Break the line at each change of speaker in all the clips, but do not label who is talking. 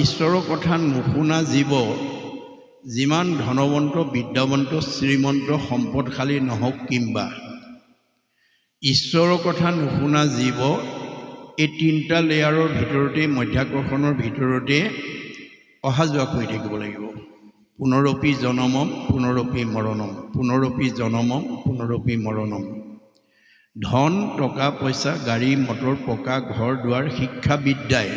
ঈশ্বৰৰ কথা নুশুনা জীৱ যিমান ধনৱন্ত বিদ্যাৱন্ত শ্ৰীমন্ত সম্পদশালী নহওক কিম্বা ঈশ্বৰৰ কথা নুশুনা জীৱ এই তিনিটা লেয়াৰৰ ভিতৰতে মধ্যাকৰ্ষণৰ ভিতৰতে অহা যোৱা কৰি থাকিব লাগিব। পুনৰপি জনমম পুনৰপি মৰণম, পুনৰপি জনমম পুনৰপি মৰণম। ধন টকা পইচা গাড়ী মটৰ পকা ঘৰ দুৱাৰ শিক্ষা বিদ্যাই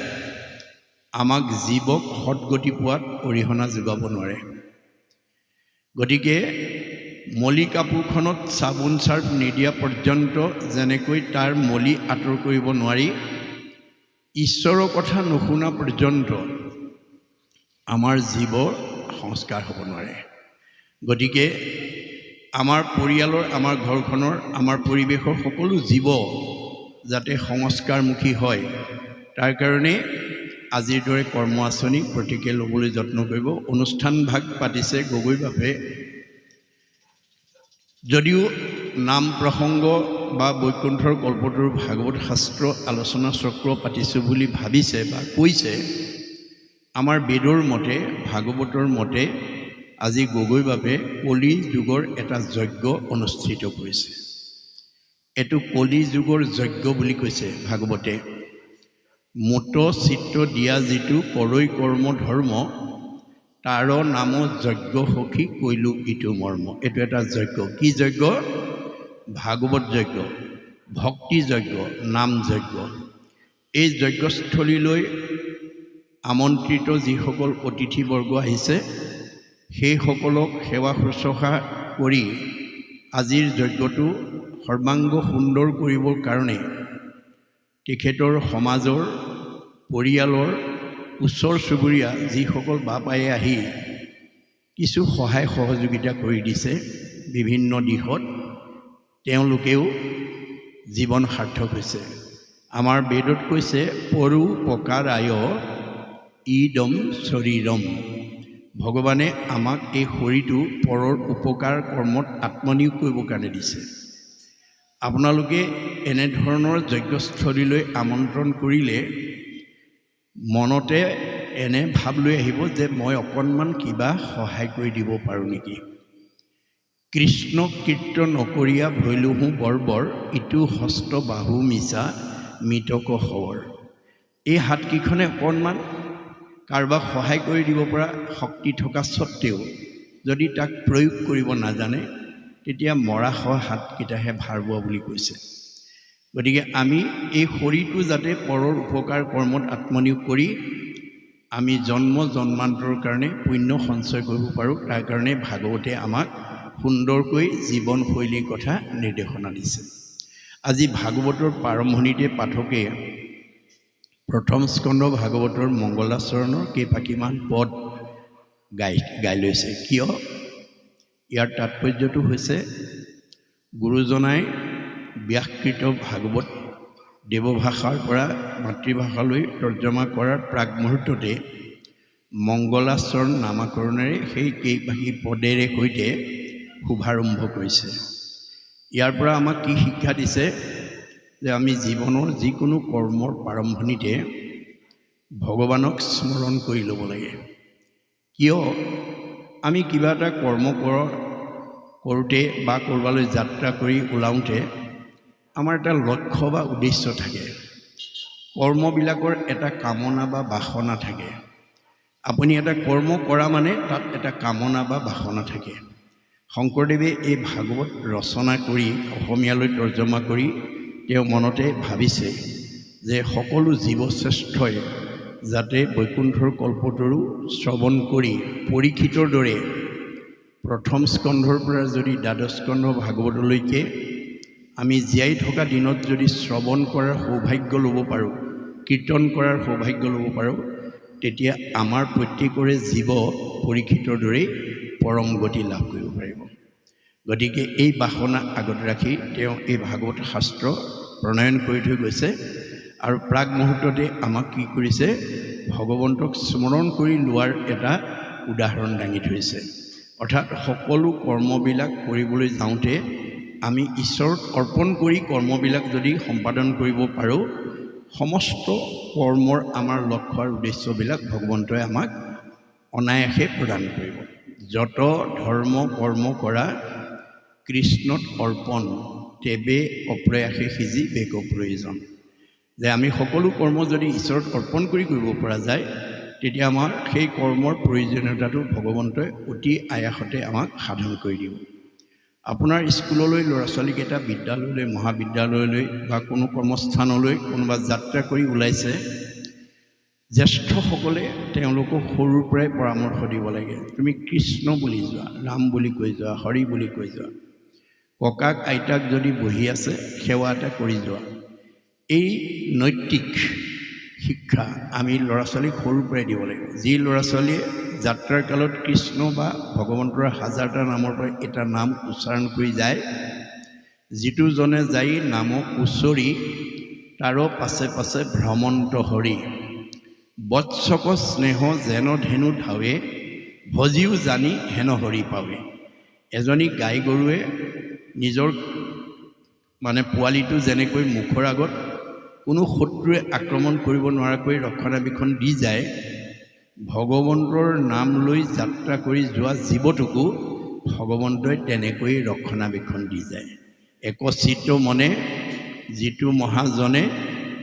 আমাক জীৱক সৎগতি পোৱাত অৰিহণা যোগাব নোৱাৰে। গতিকে মলি কাপোৰখনত চাবোন চাৰ্ফ নিদিয়া পৰ্যন্ত যেনেকৈ তাৰ মলি আঁতৰ কৰিব নোৱাৰি, ঈশ্বৰৰ কথা নুশুনা পৰ্যন্ত আমাৰ জীৱৰ সংস্কাৰ হ'ব নোৱাৰে। গতিকে আমাৰ পৰিয়ালৰ, আমাৰ ঘৰখনৰ, আমাৰ পৰিৱেশৰ সকলো জীৱ যাতে সংস্কাৰমুখী হয়, তাৰ কাৰণে আজিৰ দৰে কৰ্ম আঁচনি প্ৰত্যেকে ল'বলৈ যত্ন কৰিব। অনুষ্ঠান ভাগ পাতিছে গগৈবাপে, যদিও নাম প্ৰসংগ বা বৈকুণ্ঠৰ কল্পতৰু ভাগৱত শাস্ত্ৰ আলোচনা চক্ৰ পাতিছোঁ বুলি ভাবিছে বা কৈছে, আমাৰ বেদৰ মতে ভাগৱতৰ মতে আজি গগৈবাপে কলি যুগৰ এটা যজ্ঞ অনুষ্ঠিত কৰিছে। এইটো কলি যুগৰ যজ্ঞ বুলি কৈছে ভাগৱতে। মূত চিত্ৰ দিয়া যিটো কৰৈ কৰ্ম ধৰ্ম, তাৰ নাম যজ্ঞ সখী কৈলো ইটো মৰ্ম। এইটো এটা যজ্ঞ। কি যজ্ঞ? ভাগৱত যজ্ঞ, ভক্তি যজ্ঞ, নাম যজ্ঞ। এই যজ্ঞস্থলীলৈ আমন্ত্ৰিত যিসকল অতিথিবৰ্গ আহিছে, সেইসকলক সেৱা শুশ্ৰূষা কৰি আজিৰ যজ্ঞটো সৰ্বাংগ সুন্দৰ কৰিবৰ কাৰণে তেখেতৰ সমাজৰ, পৰিয়ালৰ, ওচৰ চুবুৰীয়া যিসকল বাপায়ে আহি কিছু সহায় সহযোগিতা কৰি দিছে বিভিন্ন দিশত, তেওঁলোকেও জীৱন সাৰ্থক হৈছে। আমাৰ বেদত কৈছে পৰু পকাৰায় ইদম শৰীৰম। ভগৱানে আমাক এই শৰীৰটো পৰৰ উপকাৰ কৰ্মত আত্মনিয়োগ কৰিবৰ কাৰণে দিছে। আপোনালোকে এনেধৰণৰ যজ্ঞস্থলীলৈ আমন্ত্ৰণ কৰিলে মনতে এনে ভাৱ লৈ আহিব যে মই অকণমান কিবা সহায় কৰি দিব পাৰোঁ নেকি। কৃষ্ণ কীৰ্তন নকৰিয়া ভৈলোহো বৰ্বৰ, ইটো হস্ত বাহু মিছা মৃতক হবৰ। এই হাতকেইখনে অকণমান কাৰোবাক সহায় কৰি দিব পৰা শক্তি থকা স্বত্তেও যদি তাক প্ৰয়োগ কৰিব নাজানে, তেতিয়া মৰা হাতকেইটাহে ভাৰ বোৱা বুলি কৈছে। গতিকে আমি এই শৰীৰটো যাতে পৰৰ উপকাৰ কৰ্মত আত্মনিয়োগ কৰি আমি জন্ম জন্মান্তৰ কাৰণে পুণ্য সঞ্চয় কৰিব পাৰোঁ, তাৰ কাৰণে ভাগৱতে আমাক সুন্দৰকৈ জীৱনশৈলীৰ কথা নিৰ্দেশনা দিছে। আজি ভাগৱতৰ প্ৰাৰম্ভণিতে পাঠকে প্ৰথম স্কন্ধ ভাগৱতৰ মংগলাচৰণৰ কেইফাঁকিমান পদ গাই লৈছে। কিয়? ইয়াৰ তাৎপৰ্যটো হৈছে গুৰুজনাই ব্যাসকৃত ভাগৱত দেৱভাষাৰ পৰা মাতৃভাষালৈ তৰ্জমা কৰাৰ প্ৰাক মুহূৰ্ততে মংগলাচৰণ নামাকৰণেৰে সেই কেইফাঁকি পদেৰে সৈতে শুভাৰম্ভ কৰিছে। ইয়াৰ পৰা আমাক কি শিক্ষা দিছে যে আমি জীৱনৰ যিকোনো কৰ্মৰ প্ৰাৰম্ভণিতে ভগৱানক স্মৰণ কৰি ল'ব লাগে। কিয়? আমি কিবা এটা কৰ্ম কৰোঁতে বা ক'ৰবালৈ যাত্ৰা কৰি ওলাওঁতে আমাৰ এটা লক্ষ্য বা উদ্দেশ্য থাকে। কৰ্মবিলাকৰ এটা কামনা বা বাসনা থাকে। আপুনি এটা কৰ্ম কৰা মানে তাত এটা কামনা বা বাসনা থাকে। শংকৰদেৱে এই ভাগৱত ৰচনা কৰি অসমীয়ালৈ তৰ্জমা কৰি তেওঁ মনতে ভাবিছে যে সকলো জীৱশ্ৰেষ্ঠই যাতে বৈকুণ্ঠৰ কল্পতৰু শ্ৰৱণ কৰি পৰীক্ষিতৰ দৰে প্ৰথম স্কন্ধৰ পৰা যদি দ্বাদশ স্কন্ধ ভাগৱতলৈকে আমি জীয়াই থকা দিনত যদি শ্ৰৱণ কৰাৰ সৌভাগ্য ল'ব পাৰোঁ, কীৰ্তন কৰাৰ সৌভাগ্য ল'ব পাৰোঁ, তেতিয়া আমাৰ প্ৰত্যেকৰে জীৱ পৰীক্ষিতৰ দৰেই পৰম গতি লাভ কৰিব পাৰিব। গতিকে এই বাসনা আগত ৰাখি তেওঁ এই ভাগৱত শাস্ত্ৰ প্ৰণয়ন কৰি থৈ গৈছে আৰু প্ৰাক মুহূৰ্ততে আমাক কি কৰিছে? ভগৱন্তক স্মৰণ কৰি লোৱাৰ এটা উদাহৰণ দাঙি ধৰিছে। অৰ্থাৎ সকলো কৰ্মবিলাক কৰিবলৈ যাওঁতে আমি ঈশ্বৰত অৰ্পণ কৰি কৰ্মবিলাক যদি সম্পাদন কৰিব পাৰোঁ, সমস্ত কৰ্মৰ আমাৰ লক্ষ্য আৰু উদ্দেশ্যবিলাক ভগৱন্তই আমাক অনায়াসে প্ৰদান কৰিব। যত ধৰ্ম কৰ্ম কৰা কৃষ্ণত অৰ্পণ তেবে অপ্ৰয়াসে সিজি বেক প্ৰয়োজন। যে আমি সকলো কৰ্ম যদি ঈশ্বৰত অৰ্পণ কৰিব পৰা যায়, তেতিয়া আমাৰ সেই কৰ্মৰ প্ৰয়োজনীয়তাটো ভগৱন্তই অতি আয়াসতে আমাক সাধন কৰি দিব। আপোনাৰ স্কুললৈ ল'ৰা ছোৱালীকেইটা বিদ্যালয়লৈ মহাবিদ্যালয়লৈ বা কোনো কৰ্মস্থানলৈ কোনোবা যাত্ৰা কৰি ওলাইছে, জ্যেষ্ঠসকলে তেওঁলোকক সৰুৰ পৰাই পৰামৰ্শ দিব লাগে। তুমি কৃষ্ণ বুলি যোৱা, ৰাম বুলি কৈ যোৱা, হৰি বুলি কৈ যোৱা। ককাক আইতাক যদি বহি আছে সেৱা এটা কৰি যোৱা। এই নৈতিক শিক্ষা আমি ল'ৰা ছোৱালীক সৰুৰ পৰাই দিব লাগিব। যি ল'ৰা ছোৱালীয়ে যাত্ৰাৰ কালত কৃষ্ণ বা ভগৱন্তৰ হাজাৰটা নামৰ পৰা এটা নাম উচ্চাৰণ কৰি যায়, যিটো জনে যাই নামক উচ্চৰি তাৰো পাছে পাছে ভ্ৰমন্ত হৰি বৎসক স্নেহ যেন ধেনু ধাৱে ভজিও জানি হেন হৰি পাৱে। এজনী গাই গৰুৱে নিজৰ পোৱালিটো যেনেকৈ মুখৰ আগত কোনো শত্ৰুৱে আক্ৰমণ কৰিব নোৱাৰাকৈ ৰক্ষণাবেক্ষণ দি যায়, ভগৱন্তৰ নাম লৈ যাত্ৰা কৰি যোৱা জীৱটোকো ভগৱন্তই তেনেকৈ ৰক্ষণাবেক্ষণ দি যায়। একচিত মনে যিটো মহাজনে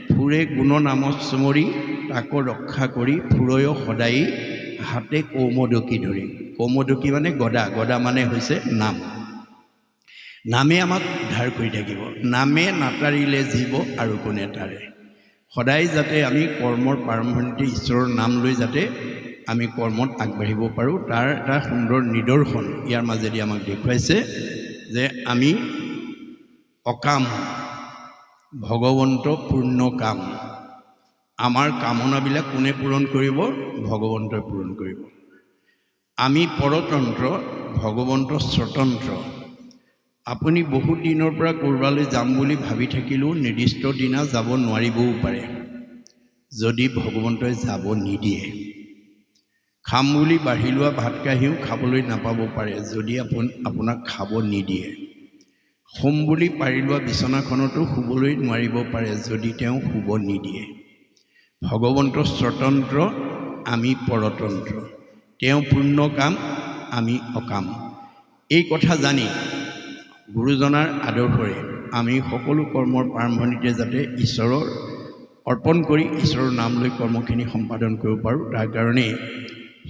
ফুৰে গুণ নামত চুমৰি তাকো ৰক্ষা কৰি ফুৰয় সদায় হাতে কৌমদকী ধৰি। কৌমদকী মানে গদা, গদা মানে হৈছে নাম। নামে আমাক উদ্ধাৰ কৰি থাকিব। নামে নাটাৰিলে জীৱ আৰু কোনে তাৰে। সদায় যাতে আমি কৰ্মৰ প্ৰাৰম্ভণিতে ঈশ্বৰৰ নাম লৈ যাতে আমি কৰ্মত আগবাঢ়িব পাৰোঁ, তাৰ এটা সুন্দৰ নিদৰ্শন ইয়াৰ মাজেদি আমাক দেখুৱাইছে যে আমি অকাম, ভগৱন্ত পূৰ্ণ কাম। আমাৰ কামনাবিলাক কোনে পূৰণ কৰিব? ভগৱন্তই পূৰণ কৰিব। আমি পৰতন্ত্ৰ, ভগৱন্ত স্বতন্ত্ৰ। আপুনি বহুত দিনৰ পৰা ক'ৰবালৈ যাম বুলি ভাবি থাকিলেও নিৰ্দিষ্ট দিনা যাব নোৱাৰিবও পাৰে, যদি ভগৱন্তই যাব নিদিয়ে। খাম বুলি বাঢ়ি লোৱা ভাত কাঁহীও খাবলৈ নাপাব পাৰে, যদি আপোনাক খাব নিদিয়ে। শুম বুলি পাৰি লোৱা বিচনাখনতো শুবলৈ নোৱাৰিব পাৰে, যদি তেওঁ শুব নিদিয়ে। ভগৱন্ত স্বতন্ত্ৰ, আমি পৰতন্ত্ৰ। তেওঁ পূৰ্ণ কাম, আমি অকাম। এই কথা জানি গুৰুজনাৰ আদৰ্শৰে আমি সকলো কৰ্মৰ প্ৰাৰম্ভণিতে যাতে ঈশ্বৰৰ অৰ্পণ কৰি ঈশ্বৰৰ নাম লৈ কৰ্মখিনি সম্পাদন কৰিব পাৰোঁ, তাৰ কাৰণে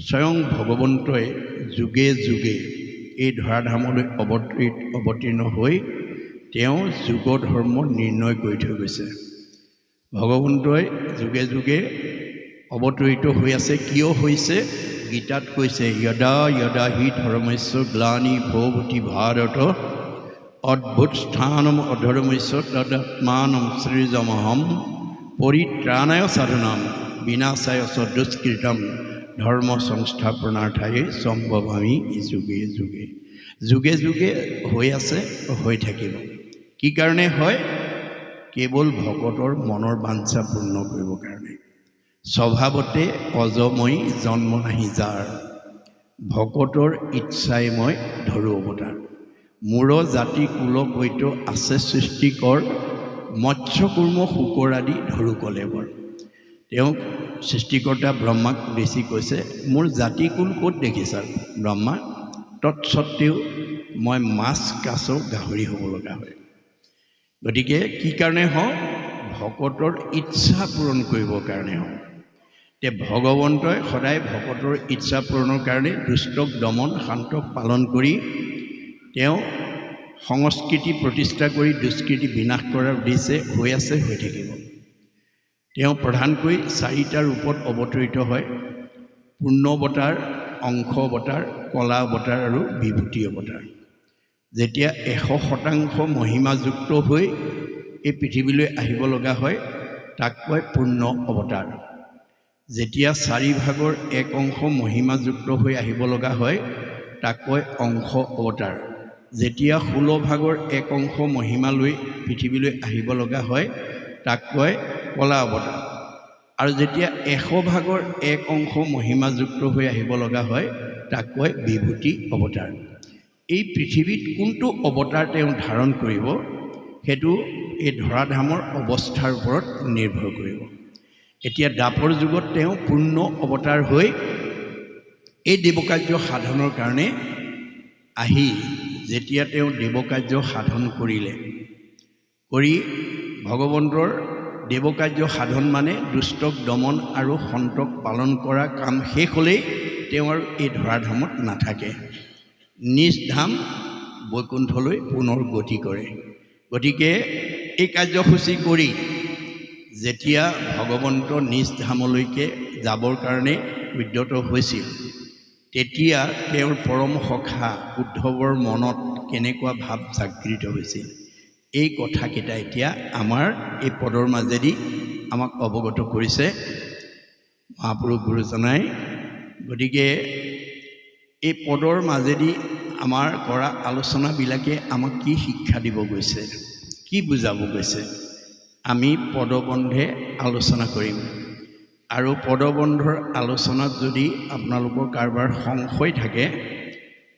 স্বয়ং ভগৱন্তই যুগে যুগে এই ধৰাধামলৈ অৱতীৰ্ণ হৈ তেওঁ যুগ ধৰ্ম নিৰ্ণয় কৰি থৈ গৈছে। ভগৱন্তই যুগে যুগে অৱতৰিত হৈ আছে। কিয় হৈছে? গীতাত কৈছে, যদা যদা হি ধৰ্মস্য গ্লানি ভৱতি ভাৰত অদ্ভুত স্থানম অধৰ্মস্য তদাত্মানম সৃজমহম পৰিত্ৰাণায় সাধনাম বিনাশায় চ দুষ্কৃতম ধৰ্ম সংস্থাপনাৰ্থে সম্ভৱামি যুগে যুগে। যুগে যুগে হৈ আছে, হৈ থাকিব। কি কাৰণে হয়? কেৱল ভকতৰ মনৰ বাঞ্ছা পূৰ্ণ কৰিবৰ কাৰণে। স্বভাৱতে অজময়ী জন্ম নাহি যাৰ, ভকতৰ ইচ্ছাই মই ধৰো অৱতাৰ। মূৰ জাতি কুল কৈত আছে সৃষ্টিকৰ, মৎস্যকুৰ্ম শুকৰ আদি ধৰো কলেবৰ। তেওঁক সৃষ্টিকৰ্তা ব্ৰহ্মাক বেছি কৈছে, মোৰ জাতি কুল ক'ত দেখিছা ব্ৰহ্মা? তৎসত্বেও মই মাছ কাছ গাহৰি হ'ব লগা হয়। গতিকে কি কাৰণে হওঁ? ভকতৰ ইচ্ছা পূৰণ কৰিবৰ কাৰণে হওঁ। ভগৱন্তই সদায় ভকতৰ ইচ্ছা পূৰণৰ কাৰণে দুষ্টক দমন, শান্তক পালন কৰি তেওঁ সংস্কৃতি প্ৰতিষ্ঠা কৰি দুষ্কৃতি বিনাশ কৰাৰ উদ্দেশ্যে হৈ আছে, হৈ থাকিব। তেওঁ প্ৰধানকৈ চাৰিটা ৰূপত অৱতৰিত হয়: পূৰ্ণ অৱতাৰ, অংশ অৱতাৰ, কলা অৱতাৰ আৰু বিভূতি অৱতাৰ। যেতিয়া 100% মহিমাযুক্ত হৈ এই পৃথিৱীলৈ আহিব লগা হয়, তাক কয় পূৰ্ণ অৱতাৰ। যেতিয়া 4 ভাগৰ 1 অংশ মহিমাযুক্ত হৈ আহিব লগা হয়, তাক কয় অংশ অৱতাৰ। যেতিয়া 16 ভাগৰ 1 অংশ মহিমা লৈ পৃথিৱীলৈ আহিব লগা হয়, তাক কয় কলা অৱতাৰ। আৰু যেতিয়া 100 ভাগৰ 1 অংশ মহিমাযুক্ত হৈ আহিব লগা হয়, তাক কয় বিভূতি অৱতাৰ। এই পৃথিৱীত কোনটো অৱতাৰ তেওঁ ধাৰণ কৰিব, সেইটো এই ধৰাধামৰ অৱস্থাৰ ওপৰত নিৰ্ভৰ কৰিব। এতিয়া দ্বাপৰ যুগত তেওঁ পূৰ্ণ অৱতাৰ হৈ এই দেৱকাৰ্য সাধনৰ কাৰণে আহি যেতিয়া তেওঁ দেৱকাৰ্য সাধন কৰিলে, কৰি ভগৱন্তৰ দেৱকাৰ্য সাধন মানে দুষ্টক দমন আৰু সন্তক পালন কৰা কাম শেষ হ'লেই তেওঁ আৰু এই ধৰাধামত নাথাকে, নিজ ধাম বৈকুণ্ঠলৈ পুনৰ গতি কৰে। গতিকে এই কাৰ্যসূচী কৰি যেতিয়া ভগৱন্ত নিজ ধামলৈকে যাবৰ কাৰণে উদ্যত হৈছিল, তেতিয়া তেওঁৰ পৰম সখা উদ্ধৱৰ মনত কেনেকুৱা ভাৱ জাগৃত হৈছিল, এই কথাকেইটা এতিয়া আমাৰ এই পদৰ মাজেদি আমাক অৱগত কৰিছে মহাপুৰুষ গুৰুজনাই। গতিকে এই পদৰ মাজেদি আমাৰ কৰা আলোচনাবিলাকে আমাক কি শিক্ষা দিব গৈছে, কি বুজাব গৈছে, আমি পদবন্ধে আলোচনা কৰিম। আৰু পদবন্ধৰ আলোচনাত যদি আপোনালোকৰ কাৰোবাৰ সংশয় থাকে,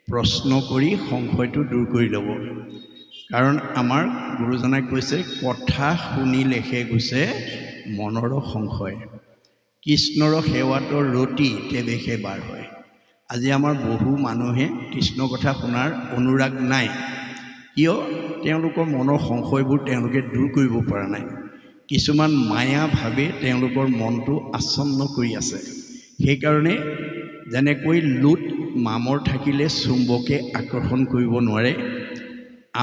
প্ৰশ্ন কৰি সংশয়টো দূৰ কৰি ল'ব। কাৰণ আমাৰ গুৰুজনাই কৈছে, কথা শুনিলেহে গৈছে মনৰ সংশয়, কৃষ্ণৰ সেৱাতৰ ৰতি তেৱেহে বাৰ হয়। আজি আমাৰ বহু মানুহে কৃষ্ণ কথা শুনাৰ অনুৰাগ নাই, কিয়? তেওঁলোকৰ মনৰ সংশয়বোৰ তেওঁলোকে দূৰ কৰিব পৰা নাই। কিছুমান মায়াভাৱে তেওঁলোকৰ মনটো আচ্ছন্ন কৰি আছে। সেইকাৰণে যেনেকৈ লুট মামৰ থাকিলে চুম্বকে আকৰ্ষণ কৰিব নোৱাৰে,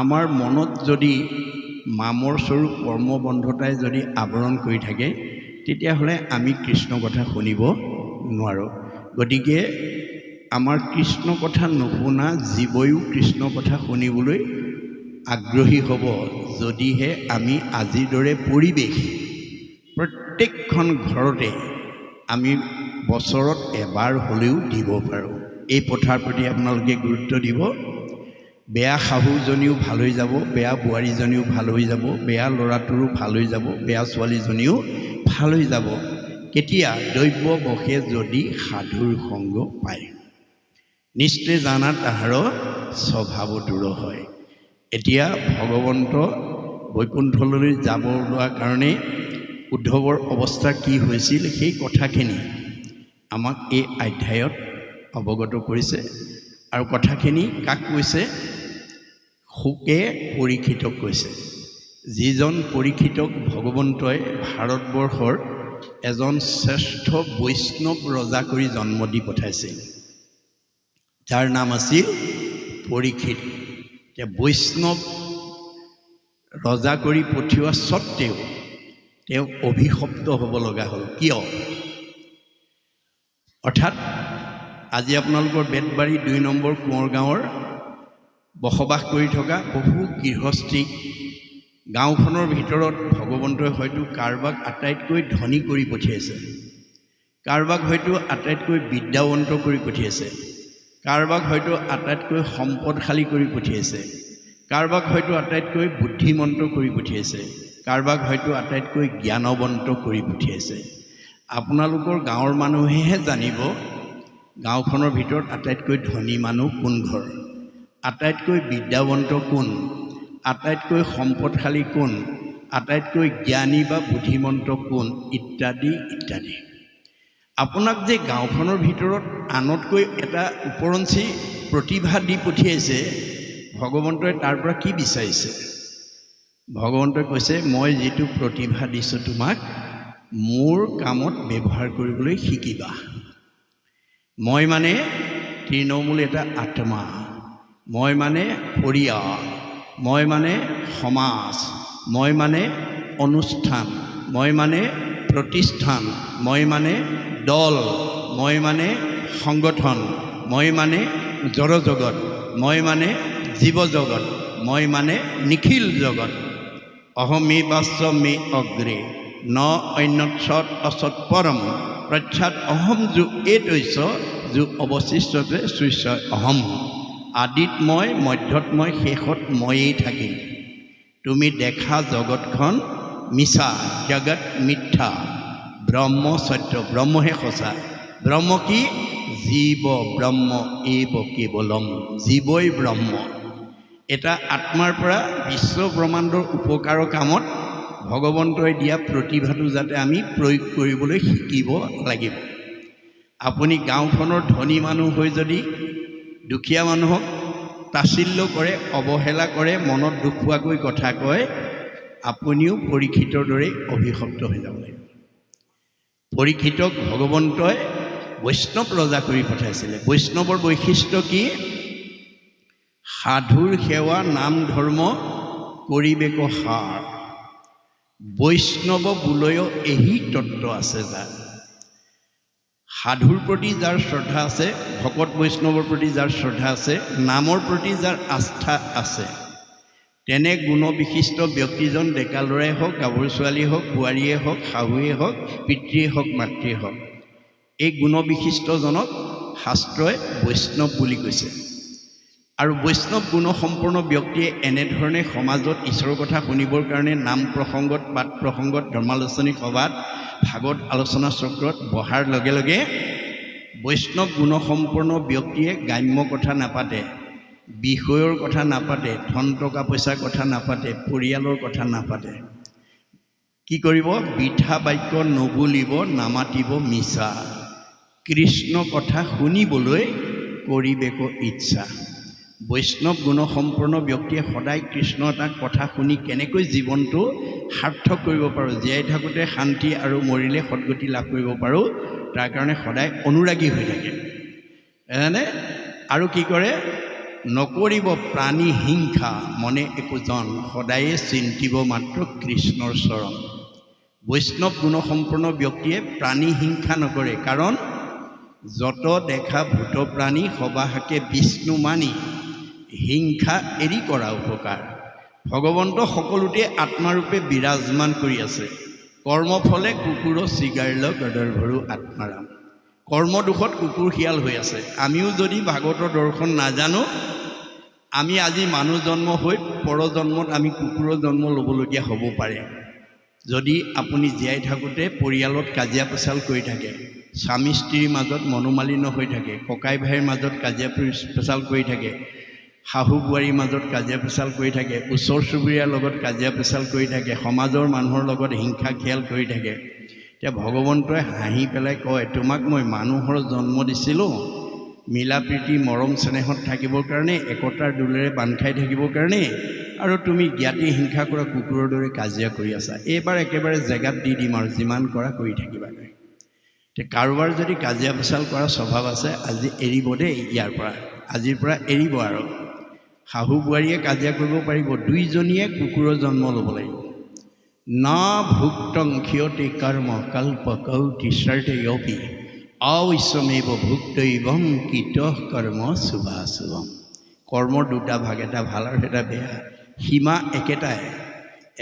আমাৰ মনত যদি মামৰ স্বৰূপ কৰ্মবন্ধতাই যদি আৱৰণ কৰি থাকে, তেতিয়াহ'লে আমি কৃষ্ণ কথা শুনিব নোৱাৰোঁ। গতিকে আমাৰ কৃষ্ণ কথা নুশুনা জীৱয়ো কৃষ্ণ কথা শুনিবলৈ আগ্ৰহী হ'ব, যদিহে আমি আজিৰ দৰে পৰিৱেশ প্ৰত্যেকখন ঘৰতে আমি বছৰত এবাৰ হ'লেও দিব পাৰোঁ। এই প্ৰথাৰ প্ৰতি আপোনালোকে গুৰুত্ব দিব। বেয়া শাহুজনীও ভাল হৈ যাব, বেয়া বোৱাৰীজনীও ভাল হৈ যাব, বেয়া ল'ৰাটোৰো ভাল হৈ যাব, বেয়া ছোৱালীজনীও ভাল হৈ যাব। কেতিয়া? দৈব্য বশে যদি সাধুৰ সংগ পায়, নিশ্চয় জানা তাহাৰ স্বভাৱ দূৰ হয়। এতিয়া ভগৱন্ত বৈকুণ্ঠলৈ যাব লোৱাৰ কাৰণে উদ্ধৱৰ অৱস্থা কি হৈছিল, সেই কথাখিনি আমাক এই অধ্যায়ত অৱগত কৰিছে। আৰু কথাখিনি কাক কৈছে? শুকে পৰীক্ষিতক কৈছে। যিজন পৰীক্ষিতক ভগৱন্তই ভাৰতবৰ্ষৰ এজন শ্ৰেষ্ঠ বৈষ্ণৱ ৰজা কৰি জন্ম দি পঠাইছিল, যাৰ নাম আছিল পৰীক্ষিত। এতিয়া বৈষ্ণৱ ৰজা কৰি পঠিওৱা স্বত্তেও তেওঁ অভিশপ্ত হ'ব লগা হ'ল। কিয়? অৰ্থাৎ আজি আপোনালোকৰ বেতবাৰী ২ নম্বৰ কোঁৱৰ গাঁৱৰ বসবাস কৰি থকা বহু গৃহস্থীক গাঁওখনৰ ভিতৰত ভগৱন্তই হয়তো কাৰোবাক আটাইতকৈ ধনী কৰি পঠিয়াইছে, কাৰোবাক হয়তো আটাইতকৈ বিদ্যাৱন্ত কৰি পঠিয়াইছে, কাৰোবাক হয়তো আটাইতকৈ সম্পদশালী কৰি পঠিয়াইছে, কাৰোবাক হয়তো আটাইতকৈ বুদ্ধিমন্ত কৰি পঠিয়াইছে, কাৰোবাক হয়তো আটাইতকৈ জ্ঞানৱন্ত কৰি পঠিয়াইছে। আপোনালোকৰ গাঁৱৰ মানুহেহে জানিব গাঁওখনৰ ভিতৰত আটাইতকৈ ধনী মানুহ কোন ঘৰ, আটাইতকৈ বিদ্যাৱন্ত কোন, আটাইতকৈ সম্পদশালী কোন, আটাইতকৈ জ্ঞানী বা বুদ্ধিমন্ত কোন, ইত্যাদি ইত্যাদি। আপোনাক যে গাঁওখনৰ ভিতৰত আনতকৈ এটা ওপৰঞ্চি প্ৰতিভা দি পঠিয়াইছে, ভগৱন্তই তাৰ পৰা কি বিচাৰিছে? ভগৱন্তই কৈছে, মই যিটো প্ৰতিভা দিছোঁ তোমাক, মোৰ কামত ব্যৱহাৰ কৰিবলৈ শিকিবা। মই মানে তৃণমূল এটা আত্মা, মই মানে পৰিয়াল, মই মানে সমাজ, মই মানে অনুষ্ঠান, মই মানে প্ৰতিষ্ঠান, মই মানে দল, মই মানে সংগঠন, মই মানে জড়জগত, মই মানে জীৱজগত, মই মানে নিখিল জগত। অহমে বাস্যমে অগ্ৰে ন অন্যৎসৎ অসৎ পৰম প্ৰচ্ছাত অহম যো এইতৈছ যো অৱশিষ্টতে শস্য অহম। আদিত মই, মধ্যত মই, শেষত ময়েই থাকিম। তুমি দেখা জগতখন মিছা, জগত মিথ্যা, ব্ৰহ্ম সত্য, ব্ৰহ্মহে সঁচা। ব্ৰহ্ম কি? জীৱ ব্ৰহ্ম এব কেৱলম, জীৱই ব্ৰহ্ম। এটা আত্মাৰ পৰা বিশ্ব ব্ৰহ্মাণ্ডৰ উপকাৰৰ কামত ভগৱন্তই দিয়া প্ৰতিভাটো যাতে আমি প্ৰয়োগ কৰিবলৈ শিকিব লাগিব। আপুনি গাঁওখনৰ ধনী মানুহ হৈ যদি দুখীয়া মানুহক তাচিল্য কৰে, অৱহেলা কৰে, মনত দুখ পোৱাকৈ কথা কয়, আপুনিও পৰীক্ষিতৰ দৰে অভিশপ্ত হৈ যাব লাগিব। পৰীক্ষিতক ভগৱন্তই বৈষ্ণৱ ৰজা কৰি পঠাইছিলে। বৈষ্ণৱৰ বৈশিষ্ট্য কি? সাধুৰ সেৱা নাম ধৰ্ম কৰিবেক সাৰ। বৈষ্ণৱ বোলয় এহি তত্ত্ব আছে যাৰ। সাধুৰ প্ৰতি যাৰ শ্ৰদ্ধা আছে, ভকত বৈষ্ণৱৰ প্ৰতি যাৰ শ্ৰদ্ধা আছে, নামৰ প্ৰতি যাৰ আস্থা আছে, তেনে গুণবিশিষ্ট ব্যক্তিজন ডেকা ল'ৰাই হওক, গাভৰু ছোৱালী হওক, বোৱাৰীয়ে হওক, শাহুৱে হওক, পিতৃয়ে হওক, মাতৃয়ে হওক, এই গুণবিশিষ্টজনক শাস্ত্ৰই বৈষ্ণৱ বুলি কৈছে। আৰু বৈষ্ণৱ গুণসম্পন্ন ব্যক্তিয়ে এনেধৰণে সমাজত ঈশ্বৰৰ কথা শুনিবৰ কাৰণে নাম প্ৰসংগত, পাঠ প্ৰসংগত, ধৰ্মালোচনী সভাত, ভাগৱত আলোচনা চক্ৰত বহাৰ লগে লগে বৈষ্ণৱ গুণসম্পন্ন ব্যক্তিয়ে গ্ৰাম্য কথা নাপাতে, বিষয়ৰ কথা নাপাতে, ধন টকা পইচাৰ কথা নাপাতে, পৰিয়ালৰ কথা নাপাতে। কি কৰিব? বৃথা বাক্য নবুলিব, নামাতিব মিছা। কৃষ্ণ কথা শুনিবলৈ কৰিবেক ইচ্ছা। বৈষ্ণৱ গুণসম্পন্ন ব্যক্তিয়ে সদায় কৃষ্ণ এটা কথা শুনি কেনেকৈ জীৱনটো সাৰ্থক কৰিব পাৰোঁ, জীয়াই থাকোঁতে শান্তি আৰু মৰিলে সদ্গতি লাভ কৰিব পাৰোঁ, তাৰ কাৰণে সদায় অনুৰাগী হৈ থাকে। এনে আৰু কি কৰে? নকৰিব প্ৰাণী হিংসা, মনে একোজন, সদায়ে চিন্তিব মাত্ৰ কৃষ্ণৰ চৰণ। বৈষ্ণৱ গুণসম্পন্ন ব্যক্তিয়ে প্ৰাণী হিংসা নকৰে, কাৰণ যত দেখা ভূত প্ৰাণী সবাহাকে বিষ্ণু মানি, হিংসা এৰি কৰা উপকাৰ। ভগৱন্ত সকলোতে আত্মাৰূপে বিৰাজমান কৰি আছে। কৰ্মফলে কুকুৰ চিগাৰিল গদৰ্ভৰু আত্মাৰাম। কৰ্মদোষত কুকুৰ শিয়াল হৈ আছে। আমিও যদি ভাগৱতৰ দৰ্শন নাজানো, আমি আজি মানুহ জন্ম হৈ পৰজন্মত আমি কুকুৰৰ জন্ম ল'বলগীয়া হ'ব পাৰে। যদি আপুনি জীয়াই থাকোঁতে পৰিয়ালত কাজিয়া পেচাল কৰি থাকে, স্বামী স্ত্ৰীৰ মাজত মনোমালিন্য হৈ থাকে, ককাই ভাইৰ মাজত কাজিয়া পেচাল কৰি থাকে, শাহু বোৱাৰীৰ মাজত কাজিয়া পেচাল কৰি থাকে, ওচৰ চুবুৰীয়াৰ লগত কাজিয়া পেচাল কৰি থাকে, সমাজৰ মানুহৰ লগত হিংসা খিয়াল কৰি থাকে, এতিয়া ভগৱন্তই হাঁহি পেলাই কয়, তোমাক মই মানুহৰ জন্ম দিছিলোঁ মিলা প্ৰীতি মৰম চেনেহত থাকিবৰ কাৰণে, একতাৰ দোলেৰে বান্ধ খাই থাকিবৰ কাৰণে, আৰু তুমি জ্ঞাতি হিংসা কৰা কুকুৰৰ দৰে কাজিয়া কৰি আছা। এইবাৰ একেবাৰে জেগাত দি দিম আৰু যিমান কৰা কৰি থাকিবাগৈ। এতিয়া কাৰোবাৰ যদি কাজিয়া পেচাল কৰা স্বভাৱ আছে, আজি এৰিব দেই, ইয়াৰ পৰা আজিৰ পৰা এৰিব। আৰু শাহু বোৱাৰীয়ে কাজিয়া কৰিব পাৰিব, দুইজনীয়ে কুকুৰৰ জন্ম ল'ব লাগিব। না ভুক্তং ক্ষয়তে কৰ্ম কল্পকৌটি স্বাৰ্থয়োপি অৱশ্যমেব ভুক্তৈবং কৃতঃ কৰ্ম শুভাশুভম। কৰ্মৰ দুটা ভাগ, এটা ভাল আৰু এটা বেয়া। সীমা একেটাই।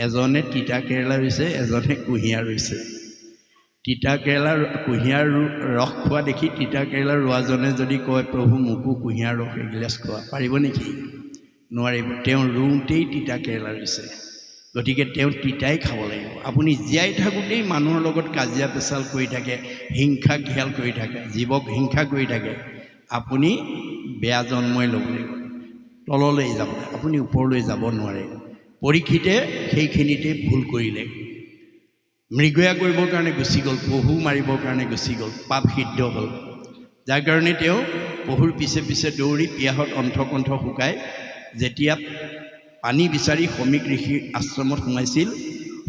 এজনে তিতা কেৰেলা ৰুইছে, এজনে কুঁহিয়াৰ ৰুইছে। তিতা কেৰেলা কুঁহিয়াৰ ৰস খোৱা দেখি তিতা কেৰেলা ৰোৱাজনে যদি কয়, প্ৰভু মোকো কুঁহিয়াৰ ৰস এগিলাচ খোৱা, পাৰিব নেকি? নোৱাৰিব। তেওঁ ৰুওঁতেই তিতা কেৰেলা ৰুইছে, গতিকে তেওঁ তিতাই খাব লাগিব। আপুনি জীয়াই থাকোঁতেই মানুহৰ লগত কাজিয়া পেচাল কৰি থাকে, হিংসা খিয়াল কৰি থাকে, জীৱক হিংসা কৰি থাকে, আপুনি বেয়া জন্মই ল'ব লাগিব, তললৈ যাব, আপুনি ওপৰলৈ যাব নোৱাৰে। পৰীক্ষিতে সেইখিনিতে ভুল কৰিলে। মৃগয়া কৰিবৰ কাৰণে গুচি গ'ল, পহু মাৰিবৰ কাৰণে গুচি গ'ল, পাপ সিদ্ধ হ'ল, যাৰ কাৰণে তেওঁ পহুৰ পিছে পিছে দৌৰি পিয়াহত অন্থকণ্ঠ শুকাই যেতিয়া পানী বিচাৰি সমীক ঋষিৰ আশ্ৰমত সোমাইছিল,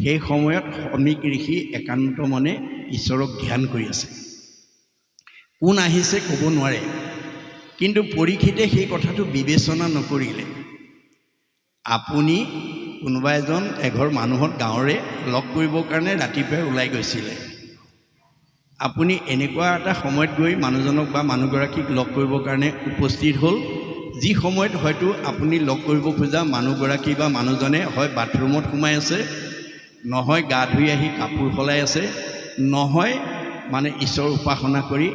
সেই সময়ত সমীক ঋষি একান্ত মনে ঈশ্বৰক ধ্যান কৰি আছে। কোন আহিছে ক'ব নোৱাৰে, কিন্তু পৰীক্ষিতে সেই কথাটো বিবেচনা নকৰিলে। আপুনি কোনোবা এঘৰ মানুহত গাঁৱৰে লগ কৰিবৰ কাৰণে ৰাতিপুৱাই ওলাই গৈছিলে। আপুনি এনেকুৱা এটা সময়ত গৈ মানুহজনক বা মানুহগৰাকীক লগ কৰিবৰ কাৰণে উপস্থিত হ'ল, যি সময়ত হয়তো আপুনি লগ কৰিব খোজা মানুহগৰাকী বা মানুহজনে হয় বাথৰুমত সোমাই আছে, নহয় গা ধুই আহি কাপোৰ সলাই আছে, নহয় মানে ঈশ্বৰ উপাসনা কৰি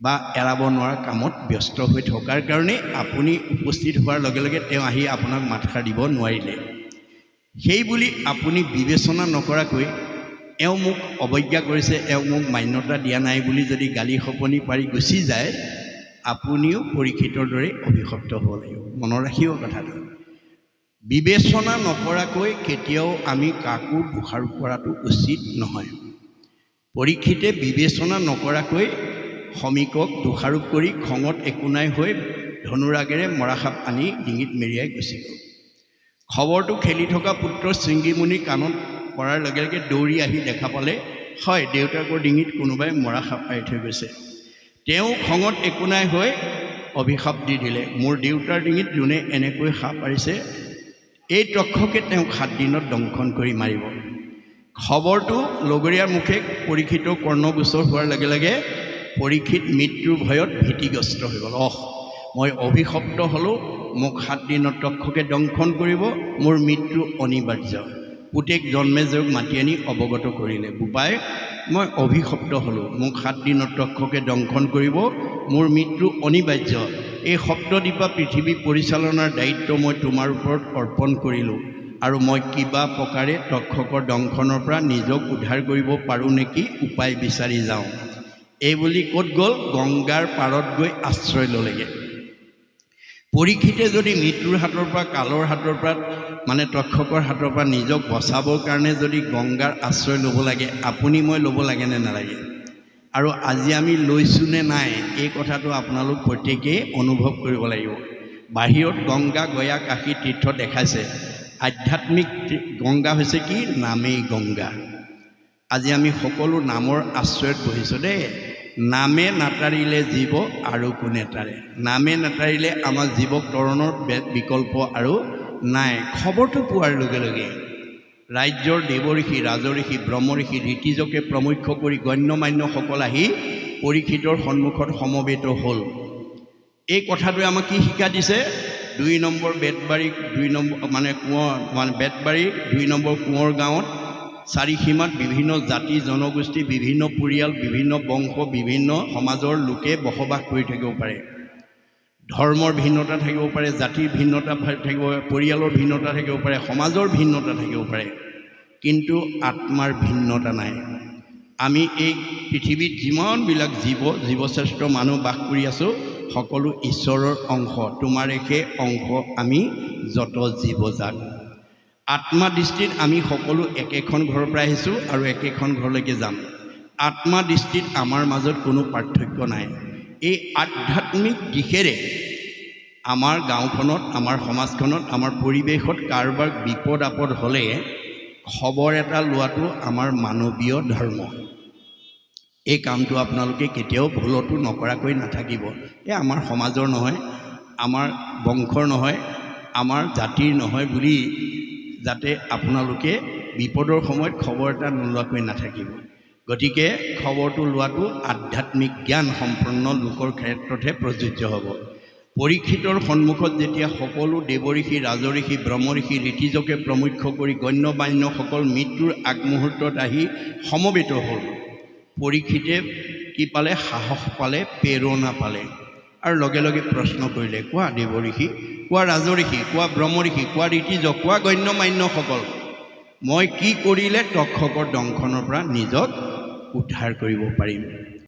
বা এৰাব নোৱাৰা কামত ব্যস্ত হৈ থকাৰ কাৰণে আপুনি উপস্থিত হোৱাৰ লগে লগে তেওঁ আহি আপোনাক মাতষাৰ দিব নোৱাৰিলে। সেই বুলি আপুনি বিবেচনা নকৰাকৈ এওঁ মোক অৱজ্ঞা কৰিছে, এওঁ মোক মান্যতা দিয়া নাই বুলি যদি গালি শপনি পাৰি গুচি যায়, আপুনিও পৰীক্ষিতৰ দৰে অভিশপ্ত হ'ব লাগিব। মনত ৰাখিব কথাটো। বিবেচনা নকৰাকৈ কেতিয়াও আমি কাকো দোষাৰোপ কৰাটো উচিত নহয়। পৰীক্ষিতে বিবেচনা নকৰাকৈ শ্ৰমিকক দোষাৰোপ কৰি খঙত একো নাই হৈ ধনুৰাগেৰে মৰাসাপ আনি ডিঙিত মেৰিয়াই গুচি গ'ল। খবৰটো খেলি থকা পুত্ৰ শৃংগীমুনি কাণত পৰাৰ লগে লগে দৌৰি আহি দেখা পালে, হয়, দেউতাকৰ ডিঙিত কোনোবাই মৰাসাপ মাৰি থৈ গৈছে। তেওঁ খঙত একো নাই হৈ অভিশাপ দি দিলে, মোৰ দেউতাৰ ডিঙিত যোনে এনেকৈ সাপ মাৰিছে এই তক্ষকে তেওঁক 7 দিনত দংশন কৰি মাৰিব। খবৰটো লগৰীয়াৰ মুখে পৰীক্ষিতৰ কৰ্ণগোচৰ হোৱাৰ লগে লগে পৰীক্ষিত মৃত্যুৰ ভয়ত ভীতিগ্ৰস্ত হৈ গ'ল। মই অভিশপ্ত হ'লোঁ, মোক 7 দিনত তক্ষকে দংশন কৰিব, মোৰ মৃত্যু অনিবাৰ্য। পুতেক জন্মেজয়ক মাতি আনি অৱগত কৰিলে, বোপাই মই অভিশপ্ত হ'লোঁ, মোক 7 দিনত তক্ষকে দংশন কৰিব, মোৰ মৃত্যু অনিবাৰ্য। এই সপ্তদ্বীপা পৃথিৱী পৰিচালনাৰ দায়িত্ব মই তোমাৰ ওপৰত অৰ্পণ কৰিলোঁ আৰু মই কিবা প্ৰকাৰে তক্ষকৰ দংশনৰ পৰা নিজক উদ্ধাৰ কৰিব পাৰোঁ নেকি উপায় বিচাৰি যাওঁ। এই বুলি ক'ত গ'ল? গংগাৰ পাৰত গৈ আশ্ৰয় ল'লেগৈ। পৰীক্ষিতে যদি মৃত্যুৰ হাতৰ পৰা, কালৰ হাতৰ পৰা, মানে তক্ষকৰ হাতৰ পৰা নিজক বচাবৰ কাৰণে যদি গংগাৰ আশ্ৰয় ল'ব লাগে, আপুনি মই ল'ব লাগে নে নালাগে? আৰু আজি আমি লৈছোঁ নে নাই এই কথাটো আপোনালোক প্ৰত্যেকেই অনুভৱ কৰিব লাগিব। বাহিৰত গংগা, গয়া, কাশী তীৰ্থ দেখাইছে, আধ্যাত্মিক গংগা হৈছে কি? নামেই গংগা। আজি আমি সকলো নামৰ আশ্ৰয়ত বহিছোঁ দেই। নামে নাটাৰিলে জীৱ আৰু কোনে তাৰে। নামে নাটাৰিলে আমাৰ জীৱক তৰণৰ বিকল্প আৰু নাই। খবৰটো পোৱাৰ লগে লগে ৰাজ্যৰ দেৱঋষি, ৰাজঋষি, ব্ৰহ্মঋষি, ঋতিজকে প্ৰমুখ্য কৰি গণ্যমান্যসকল আহি পৰীক্ষিতৰ সন্মুখত সমবেত হ'ল। এই কথাটোৱে আমাক কি শিক্ষা দিছে? 2 number Betbari, 2 number Betbari 2 number Konwar গাঁৱত চাৰিসীমাত বিভিন্ন জাতি জনগোষ্ঠী, বিভিন্ন পৰিয়াল, বিভিন্ন বংশ, বিভিন্ন সমাজৰ লোকে বসবাস কৰি থাকিব পাৰে। ধৰ্মৰ ভিন্নতা থাকিব পাৰে, জাতিৰ ভিন্নতা থাকিব পাৰে, পৰিয়ালৰ ভিন্নতা থাকিব পাৰে, সমাজৰ ভিন্নতা থাকিব পাৰে, কিন্তু আত্মাৰ ভিন্নতা নাই। আমি এই পৃথিৱীত যিমানবিলাক জীৱশ্ৰেষ্ঠ মানুহ বাস কৰি আছোঁ, সকলো ঈশ্বৰৰ অংশ। তোমাৰে সেই অংশ আমি যত জীৱজাত। আত্মা দৃষ্টিত আমি সকলো একেখন ঘৰৰ পৰা আহিছোঁ আৰু একেখন ঘৰলৈকে যাম। আত্মা দৃষ্টিত আমাৰ মাজত কোনো পাৰ্থক্য নাই। এই আধ্যাত্মিক দিশেৰে আমাৰ গাঁওখনত, আমাৰ সমাজখনত, আমাৰ পৰিৱেশত কাৰোবাৰ বিপদ আপদ হ'লে খবৰ এটা লোৱাটো আমাৰ মানৱীয় ধৰ্ম। এই কামটো আপোনালোকে কেতিয়াও ভুলতো নকৰাকৈ নাথাকিব। এই আমাৰ সমাজৰ নহয়, আমাৰ বংশৰ নহয়, আমাৰ জাতিৰ নহয় বুলি যাতে আপোনালোকে বিপদৰ সময়ত খবৰ এটা নোলোৱাকৈ নাথাকিব। গতিকে খবৰটো লোৱাটো আধ্যাত্মিক জ্ঞান সম্পন্ন লোকৰ ক্ষেত্ৰতহে প্ৰযোজ্য হ'ব। পৰীক্ষিতৰ সন্মুখত যেতিয়া সকলো দেৱঋষি, ৰাজঋষি, ব্ৰহ্মঋষি, ঋতিজকে প্ৰমুখ্য কৰি গণ্যমান্যসকল মৃত্যুৰ আগমুহূৰ্তত আহি সমবেত হ'ল, পৰীক্ষিতে কি পালে? সাহস পালে, প্ৰেৰণা পালে আৰু লগে লগে প্ৰশ্ন কৰিলে, কোৱা দেৱঋষি, কোৱা ৰাজঋষি, কোৱা ব্ৰহ্মঋষি, কোৱা ঋতিজক, কোৱা গণ্যমান্যসকল, মই কি কৰিলে তক্ষকৰ দংশনৰ পৰা নিজক উদ্ধাৰ কৰিব পাৰিম?